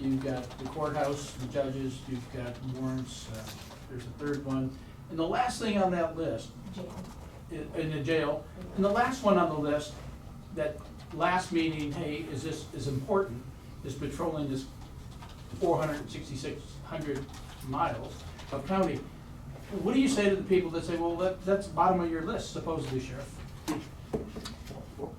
You've got the courthouse, the judges, you've got warrants, there's a 3rd one. And the last thing on that list, in the jail, and the last one on the list, that last meeting, hey, is important, is patrolling this 6,600 miles of county. What do you say to the people that say, well, that's the bottom of your list, supposedly, Sheriff?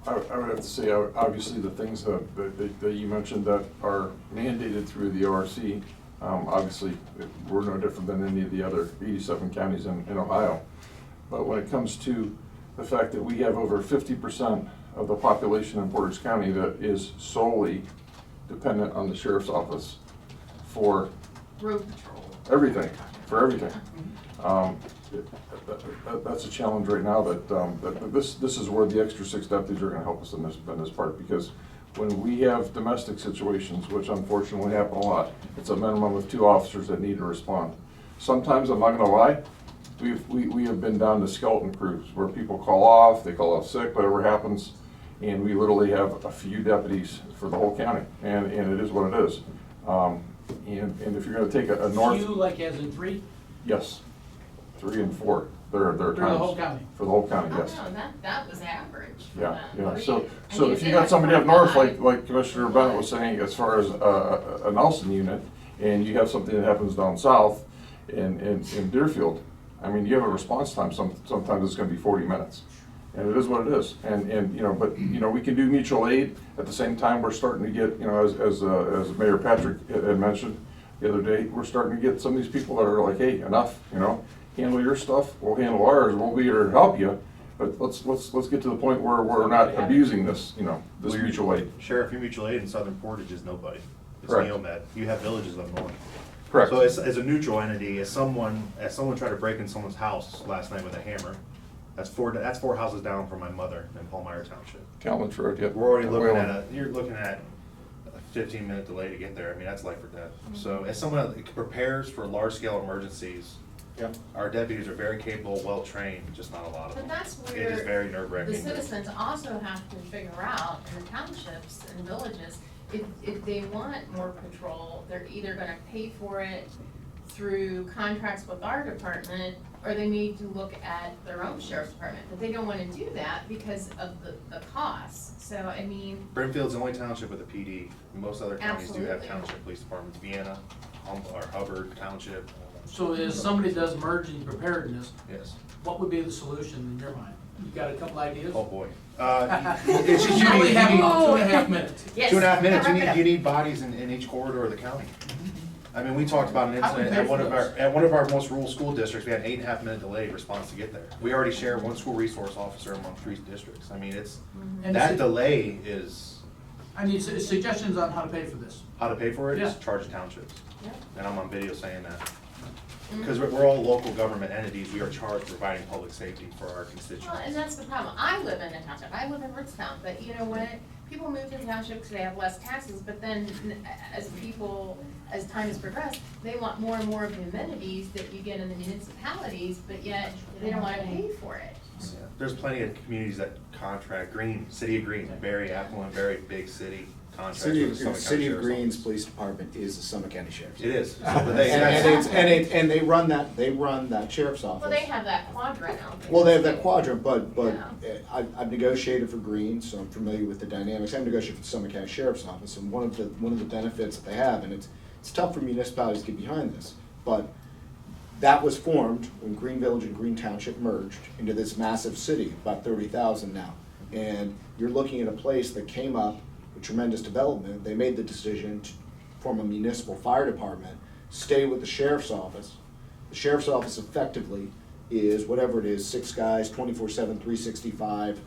I would have to say, obviously, the things that you mentioned that are mandated through the ORC, obviously, we're no different than any of the other 87 counties in Ohio. But when it comes to the fact that we have over 50% of the population in Portage County that is solely dependent on the sheriff's office for Road patrol. everything, for everything. That's a challenge right now that this is where the extra 6 deputies are gonna help us in this part, because when we have domestic situations, which unfortunately happen a lot, it's a minimum of 2 officers that need to respond. Sometimes, I'm not gonna lie, we have been down to skeleton crews where people call off, they call off sick, whatever happens, and we literally have a few deputies for the whole county, and it is what it is. And if you're gonna take a north. Few, like as in 3? Yes, 3 and 4, there are times. For the whole county? For the whole county, yes. Oh, no, that was average for Yeah, them. yeah, What do so I mean, if you they got like somebody up north, 45. like Commissioner Bennett was saying, as far as a Nelson unit, and you have something that happens down south in Deerfield, I mean, you have a response time, sometimes it's gonna be 40 minutes. And it is what it is, and you know, but, you know, we can do mutual aid. At the same time, we're starting to get, you know, as Mayor Patrick had mentioned the other day, we're starting to get some of these people that are like, hey, enough, you know, handle your stuff, we'll handle ours, we'll be here to help you, but let's get to the point where we're not abusing this, you know, this Well, your mutual aid. Sheriff, your mutual aid in Southern Portage is nobody. It's Correct. Neomed. You have villages up north. Correct. So as a neutral entity, as someone tried to break in someone's house last night with a hammer, that's 4 houses down from my mother in Palmyra Township. Calvin Road, yep. We're already looking Whalen. at you're looking at 15-minute delay to get there, I mean, that's life or death. So as someone that prepares for large-scale emergencies, Yep. our deputies are very capable, well-trained, just not a lot of them. But that's It is where very nerve-wracking. the citizens also have to figure out, in the townships and villages, if they want more patrol, they're either gonna pay for it through contracts with our department, or they need to look at their own sheriff's department, but they don't wanna do that because of the costs. So, I mean, Brimfield's the only township with a PD. Most other counties do have Absolutely. township police departments. Vienna, or Hubbard Township, So if somebody does emergency preparedness, yes. what would be the solution in your mind? You got a couple ideas? Oh, boy. It's just, You only have you about need, 2.5 minutes. yes. 2.5 minutes, wrap it up. you need bodies in each corridor of the county. I mean, we talked about an How do we incident pay at one for of those? at one of our most rural school districts, we had an 8.5 minute delay response to get there. We already share one school resource officer among 3 districts. I mean, it's, And that su- delay is, I need suggestions on how to pay for this. how to pay for it is Yeah. charge the townships. Yeah. And I'm on video saying that. Because we're all local government entities, we are charged with providing public safety for our Well, and constituents. that's the problem. I live in a township. I live in Ritztown, but you know what? People move to the township because they have less taxes, but then as time has progressed, they want more and more of the amenities that you get in the municipalities, but yet they don't wanna pay for it. Yeah. There's plenty of communities that contract, City of Green, very affluent, very big city, contracts City with the Summit of, County City of Sheriff's Green's Office. police department is the Summit County Sheriff's. It is. And they run that sheriff's office. Well, they have that quadrant out there. Well, they have that too. quadrant, but Yeah. I've negotiated for Green, so I'm familiar with the dynamics. I've negotiated for the Summit County Sheriff's Office, and one of the benefits that they have, and it's tough for municipalities to get behind this, but that was formed when Green Village and Green Township merged into this massive city, about 30,000 now. And you're looking at a place that came up with tremendous development. They made the decision to form a municipal fire department, stay with the sheriff's office. The sheriff's office effectively is whatever it is, 6 guys, 24/7, 365.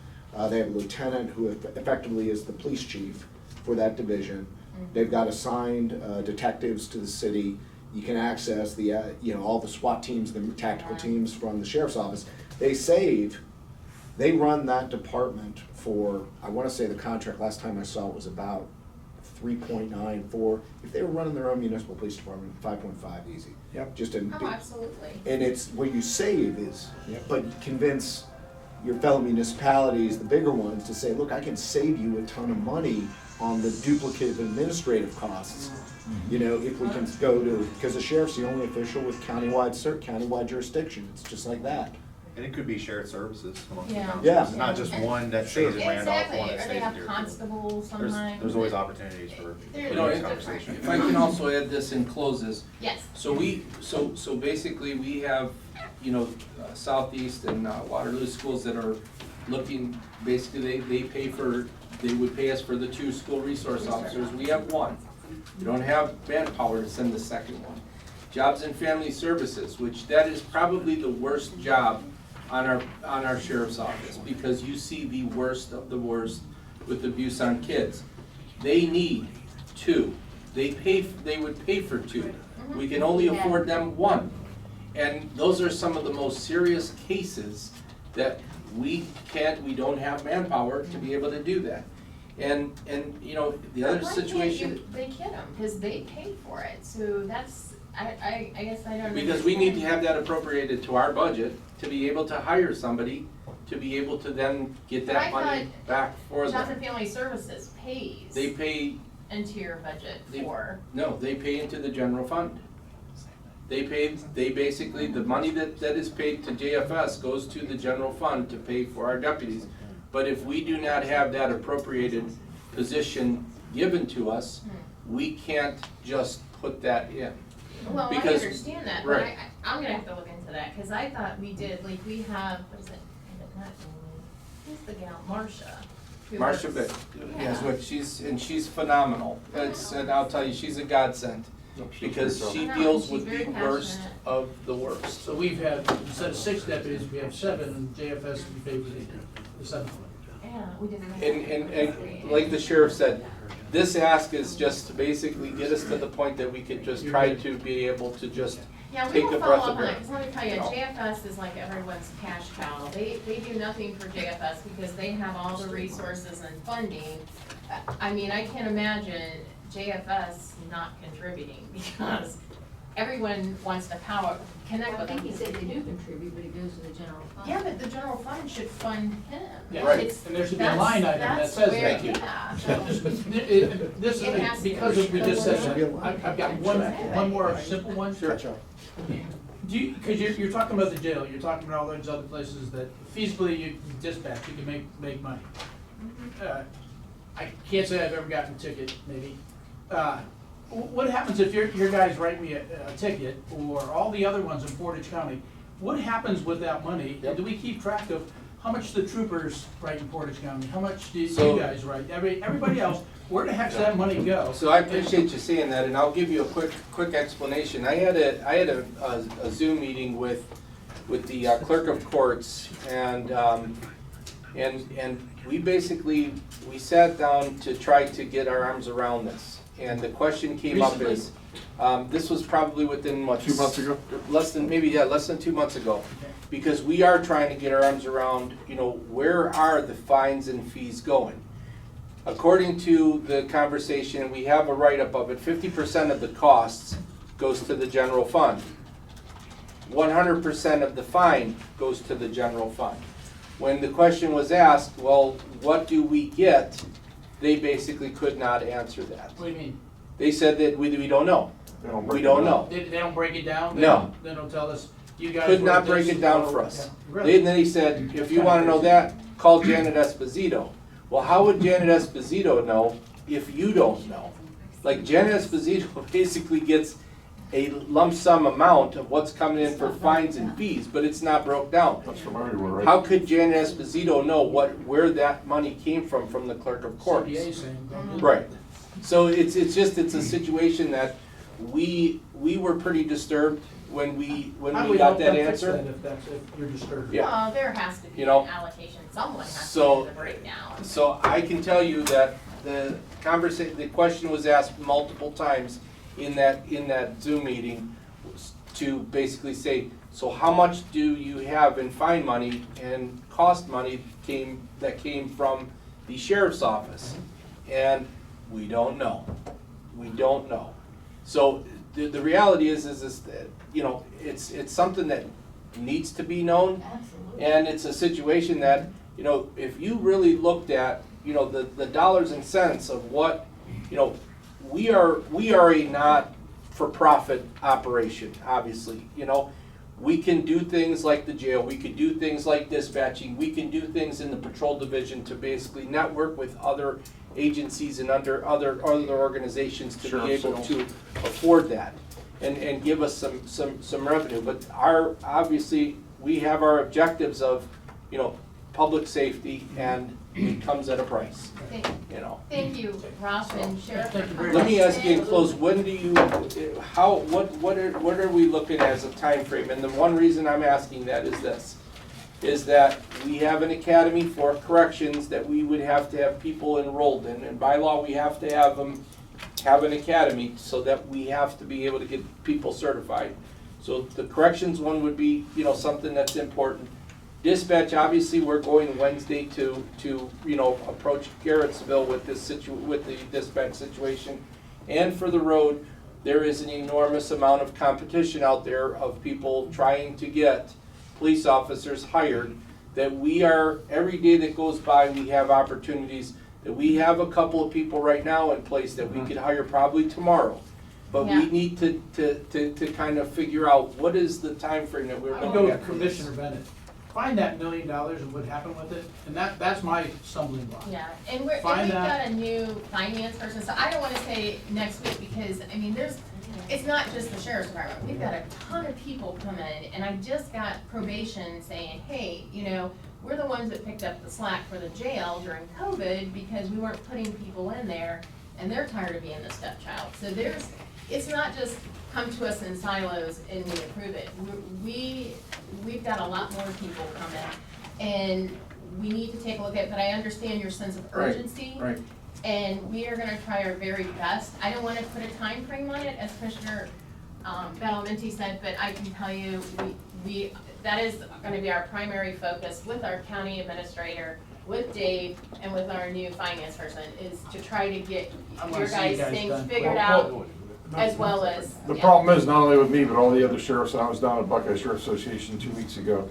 They have a lieutenant who effectively is the police chief for that division. They've got assigned detectives to the city. You can access the, all the SWAT teams, the tactical teams from the sheriff's office. They run that department for, I wanna say the contract, last time I saw it was about 3.94. If they were running their own municipal police department, 5.5 easy. Yep. Oh, absolutely. And it's, what you save is, but you convince your fellow municipalities, the bigger ones, to say, look, I can save you a ton of money on the duplicative administrative costs. If we can go to, because the sheriff's the only official with countywide jurisdiction, it's just like that. And it could be shared services amongst the Yeah. townships. Yeah. It's not just one that stays in Randolph, Exactly, one that or stays they in have Deerfield. constables There's sometimes. always opportunities for There- You know, this it- conversation. If I can also add this and close this. Yes. So basically, we have, Southeast and Waterloo schools that are looking, basically, they would pay us for the 2 school resource officers. We have 1. We don't have manpower to send the second one. Jobs and Family Services, which that is probably the worst job on our sheriff's office, because you see the worst of the worst with abuse on kids. They need 2. They would pay for 2. We can only afford them 1. And those are some of the most serious cases that we don't have manpower to be able to do that. And the other But why situation. can't they get them, because they pay for it, so that's, I guess I don't. Because we need to understand. have that appropriated to our budget to be able to hire somebody, to be able to then get But that I money thought back for Jobs and them. Family Services pays They pay, into your budget for, no, they pay into the general fund. They basically, the money that is paid to JFS goes to the general fund to pay for our deputies. But if we do not have that appropriated position given to us, we can't just put that in. well, I Because- understand that, but right. I'm gonna have to look into that, cause I thought we did, like, we have, what is it, not Amy, who's the gal, Marcia? who Marcia works- Bitt, Yeah. is what she's phenomenal. And I'll tell you, she's a godsend, because she I know, deals she's with very the worst passionate. of the worst. So we've had, instead of 6 deputies, we have 7, and JFS, we pay for the 7th one. Yeah, we didn't. have And like the sheriff said, this ask is just to basically get us to the point that we could just try to be able to just Yeah, we take will a follow breath up of on that, air. because let me tell you, You know? JFS is like everyone's cash cow. They do nothing for JFS because they have all the resources and funding. I mean, I can't imagine JFS not contributing, because everyone wants to connect I with them. think he said they do contribute, but it goes to the general fund. Yeah, but the general fund should fund him. Yeah, Right. It's- and there should be a that's- line item that that's says where- Thank you. Yeah, This It has is, to because be. of, we just said that, I've got one more simple one. Sure. Do you, because you're talking about the jail, you're talking about all those other places that feasibly you dispatch, you can make money. I can't say I've ever gotten a ticket, maybe. What happens if your guys write me a ticket, or all the other ones in Portage County? What happens with that money? Yep. Do we keep track of how much the troopers write in Portage County? How much do So- you guys write? Everybody else, where the heck's that money go? So I appreciate you saying that, and I'll give you a quick explanation. I had a Zoom meeting with the clerk of courts, and we sat down to try to get our arms around this. And the question came up is, this was probably within what? 2 months ago? Less than 2 months ago. Because we are trying to get our arms around, where are the fines and fees going? According to the conversation, we have a write-up of it, 50% of the costs goes to the general fund. 100% of the fine goes to the general fund. When the question was asked, well, what do we get? They basically could not answer that. What do you mean? They said that we don't know. They don't We break it don't down. know. They don't break it down? No. They don't tell us, you guys. Could not wrote break this it down or- for us. Yeah, really? Then they said, if you wanna know that, call Janet Esposito. Well, how would Janet Esposito know if you don't know? Like, Janet Esposito basically gets a lump sum amount of what's coming in for fines and fees, but it's not broke down. That's from everywhere, right? How could Janet Esposito know where that money came from the clerk of courts? CPA saying, don't do that. Right. So it's a situation that we were pretty disturbed when we How do we got help that them fix answer. that if you're disturbed? Yeah. Well, there has to be You an know, allocation, someone has to so- do the breakdown. So I can tell you that the question was asked multiple times in that Zoom meeting to basically say, so how much do you have in fine money and cost money that came from the sheriff's office? And we don't know. We don't know. So the reality is that, it's something that needs to be known. Absolutely. And it's a situation that, if you really looked at, the dollars and cents of what, we are a not-for-profit operation, obviously, We can do things like the jail, we could do things like dispatching, we can do things in the patrol division to basically network with other agencies and other organizations to be able to afford that and give us some revenue. But obviously, we have our objectives of, public safety, and it comes at a price, Thank you, Ralph and Sheriff. Thank you very Let me ask you in close, what are we looking at as a time frame? And the one reason I'm asking that is this, is that we have an academy for corrections that we would have to have people enrolled in, and by law, we have to have them have an academy so that we have to be able to get people certified. So the corrections one would be, something that's important. Dispatch, obviously, we're going Wednesday to approach Garrettsville with with the dispatch situation. And for the road, there is an enormous amount of competition out there of people trying to get police officers hired, that every day that goes by, we have opportunities, that we have a couple of people right now in place that we could hire probably tomorrow. But Yeah. we need to kind of figure out what is the time frame that we're I would looking go at. with for this. Commissioner Bennett. Find that $1 million and what happened with it, and that's my stumbling block. Yeah, and we've Find got that. a new finance person, so I don't wanna say next week, because, it's not just the sheriff's department. We've got a ton of people come in, and I just got probation saying, hey, we're the ones that picked up the slack for the jail during COVID because we weren't putting people in there, and they're tired of being the stepchild. So it's not just come to us in silos and we approve it. We've got a lot more people coming, and we need to take a look at it, but I understand your sense of Right, urgency. right. And we are gonna try our very best. I don't wanna put a time frame on it, as Commissioner Badalamenti said, but I can tell you, that is gonna be our primary focus with our county administrator, with Dave, and with our new finance person, is to try to get I wanna your see you guys' guys things done. figured Well, out, as well as. The yeah. problem is, not only with me, but all the other sheriffs, I was down at Buckeye Sheriff Association 2 weeks ago.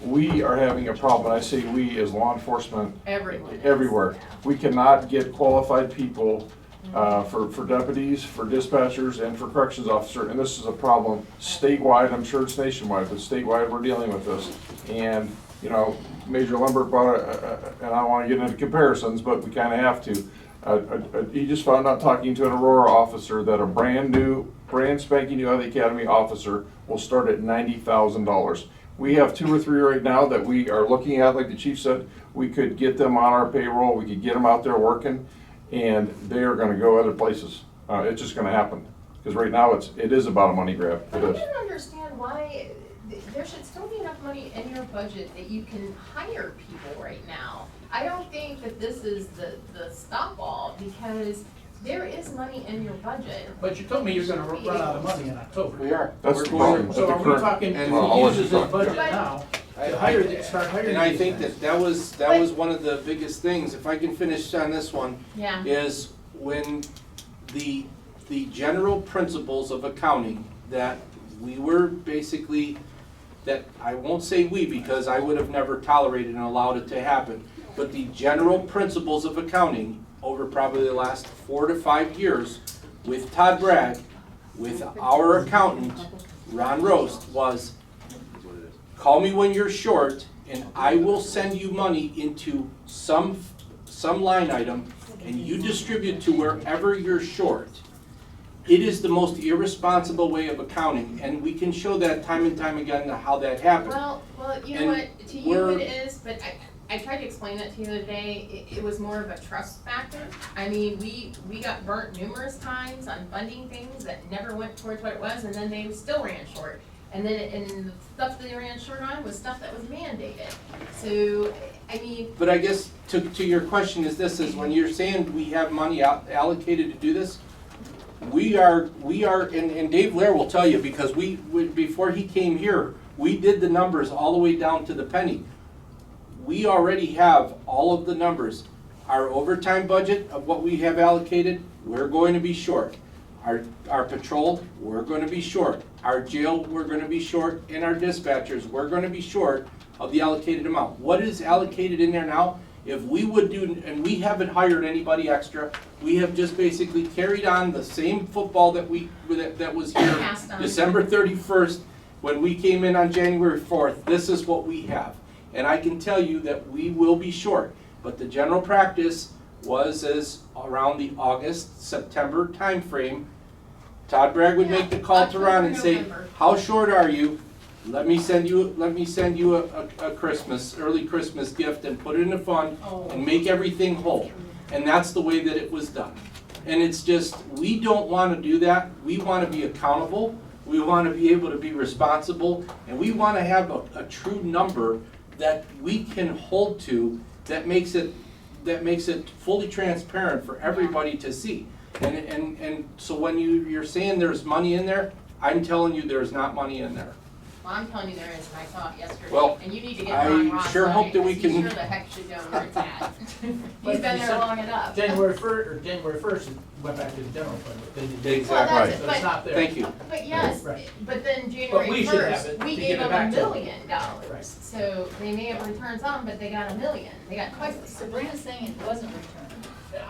We are having a problem, and I say we as law enforcement Everyone is. everywhere. We cannot get qualified people for deputies, for dispatchers, and for corrections officer, and this is a problem statewide. I'm sure it's nationwide, but statewide, we're dealing with this. And, you know, Major Lambert brought and I don't want to get into comparisons, but we kind of have to. He just found out talking to an Aurora officer that a brand spanking new out of the academy officer will start at $90,000. We have 2 or 3 right now that we are looking at, like the chief said, we could get them on our payroll, we could get them out there working, and they are gonna go other places. It's just gonna happen, because right now it is about a money grab. But It I is. don't understand why, there should still be enough money in your budget that you can hire people right now. I don't think that this is the stop all, because there is money in your budget. But you told me you're gonna run out of money in October. We are. That's We're the going- problem. So are we talking, if And- I'll he let you uses his talk. budget But- now, I- to hire, start hiring And I these think guys. that was one of the biggest things, if I can finish on this one, Yeah. is when the general principles of accounting that we were basically, that I won't say we, because I would have never tolerated and allowed it to happen, but the general principles of accounting over probably the last 4 to 5 years with Todd Bragg, with our accountant, Ron Roast, was call me when you're short and I will send you money into some line item and you distribute to wherever you're short. It is the most irresponsible way of accounting, and we can show that time and time again how that happened. Well, you know And what, to you we're- it is, but I tried to explain that to you the other day, it was more of a trust factor. I mean, we got burnt numerous times on funding things that never went towards what it was, and then they still ran short. And then, and the stuff that they ran short on was stuff that was mandated. So, I mean, But I guess to your question is this, is when you're saying we have money allocated to do this, we are, and Dave Lair will tell you, because before he came here, we did the numbers all the way down to the penny. We already have all of the numbers. Our overtime budget of what we have allocated, we're going to be short. Our patrol, we're gonna be short. Our jail, we're gonna be short, and our dispatchers, we're gonna be short of the allocated amount. What is allocated in there now? If we would do, and we haven't hired anybody extra, we have just basically carried on the same football that was here Passed on. December 31st, when we came in on January 4th, this is what we have. And I can tell you that we will be short, but the general practice was as around the August, September timeframe, Todd Bragg would make the call to Ron and say, October, November. how short are you? Let me send you a early Christmas gift and put it in a fund and make everything whole. And that's the way that it was done. And it's just, we don't wanna do that. We wanna be accountable. We wanna be able to be responsible, and we wanna have a true number that we can hold to that makes it fully transparent for everybody to see. And so when you're saying there's money in there, I'm telling you there's not money in there. well, I'm telling you there is, and I saw it yesterday, Well, and you need to get I Ron Ross sure on hope it, that we 'cause he can- sure the heck should know where it's at. He's But been you there said long enough. January 1st, it went back to the general fund, but they didn't. Exactly. Well, that's Right. it, So it's but, not there. Thank you. but yes, Right. but then But January we should have 1st, it we to gave give it them back $1 to them. million. Right. So they may have returns on, but they got $1 million, they got twice the stuff. Sabrina's saying it wasn't returned.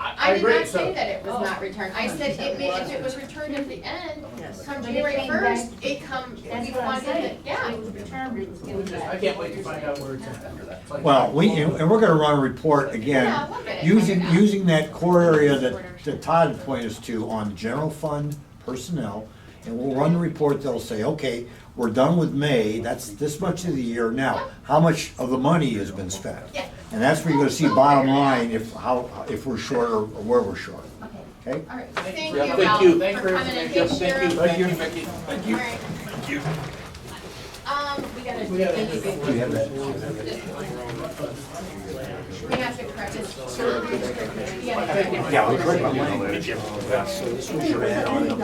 I did agree, not so- say that it was Oh. not returned, I said if it was returned at the end, come January came 1st, back. it come, That's we what I'm wanted saying. it, yeah. It was returned, it was given back. I can't wait to find out where it's at after that. It's like- Well, and we're gonna run a report again, Yeah, look at it. using that core area that Todd pointed us to on general fund personnel, and we'll run the report that'll say, okay, we're done with May, that's this much of the year, now, how much of the money has been spent? Yeah. And that's where you're gonna see bottom line, if we're short or where we're short, Okay, okay? all right, thank Yeah, you, thank Ralph, you. Thank for you for coming in, information. hey, Sheriff. Thank you, Vicki. Thank you. Thank you. We gotta. We gotta- We have to correct this Yeah, we're correct on language. So this was your add-on. That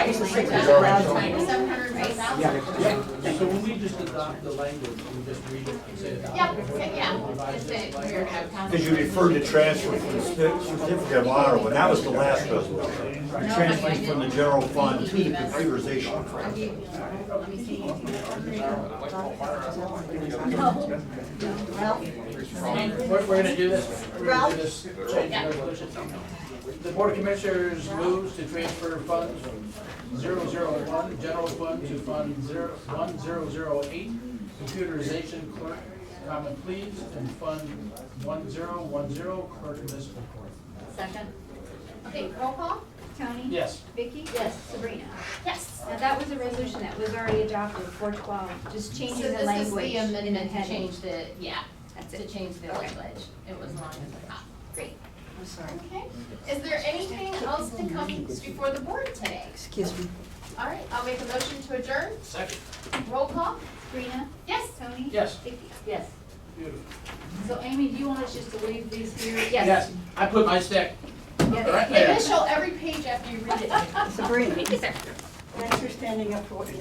was the $600,000. So when we just adopt the language, we just read it and say it. Yeah. Just that we're Because you referred to transfer from the certificate of honor, when that was the last resolution. You're transferring from the general fund to the computerization fund. We're gonna do this, we're gonna do this change in resolution. The Board of Commissioners moves to transfer funds 001, general fund to fund 1008, computerization clerk, common pleas, and fund 1010, clerk municipal court. Second? Okay, roll call? Tony? Yes. Vicky? Yes. Sabrina? Yes. Now, that was a resolution that was already adopted, 412, just So changing this the is language the in the amendment to heading. change the, yeah, That's to it. change the Okay. language. It was long as the top. Great, I'm sorry. Okay. Is there anything else to come before the board today? Excuse me. All right, I'll make a motion to adjourn. Second. Roll call? Sabrina? Yes. Tony? Yes. Vicky? Yes. Beautiful. So Amy, do you want us just to leave these here? Yes, I put my stick right there. Initial every page after you read it. Sabrina, thanks for standing up for what you